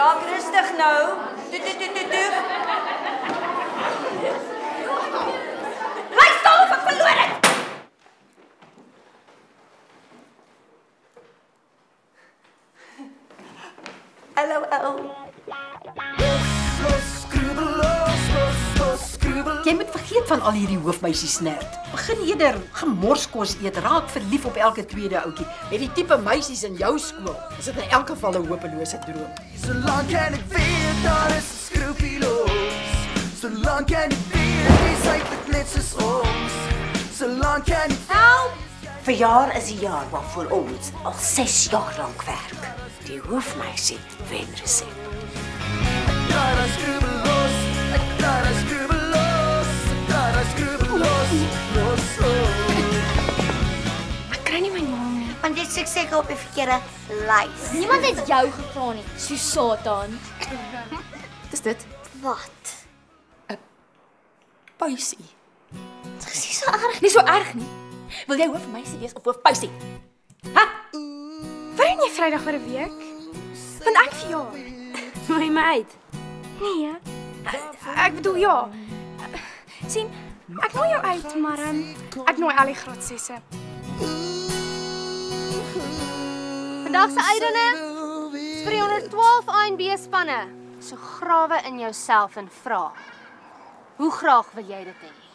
Raak rustig nou. Toe. Bly stil of ek verloor het. Hallo. Jy moet vergeet van al hierdie hoofmeisies nerd. Begin eerder gemorskos eet, raak verlief op elke tweede ouetjie. Met die tipe meisies in jou skool, is dit in elk geval 'n hopelose droom. Solank kan ek weet daar is 'n skroefie los. Solank kan ek weet dis eintlik net soos ons. Solank kan ek Help! Verjaar is die jaar waarvoor ons al 6 jaar lank werk. Die hoofmeisie wen resep. daar skroefie los. Ek daar skroefie los. Ek daar skroefie los. Ek kry nie my naam nie. Want jy sit seker op die verkeerde lys. Niemand het jou gevra nie. So Satan. Dis dit? Wat? Puisie. Dis nie so erg. Nie so erg nie. Wil jy hoofmeisie wees of hoofpuisie? Waarin jy Vrydag vir 'n week? Want ek verjaar. Nooi my uit. Nee. Ek bedoel ja. Sien, ek nooi jou uit, maar ek nooi al die graad 6e. Vandag se eindene is vir die 112 A&B spanne. So grawe in jouself en vra. Hoe graag wil jy dit hê?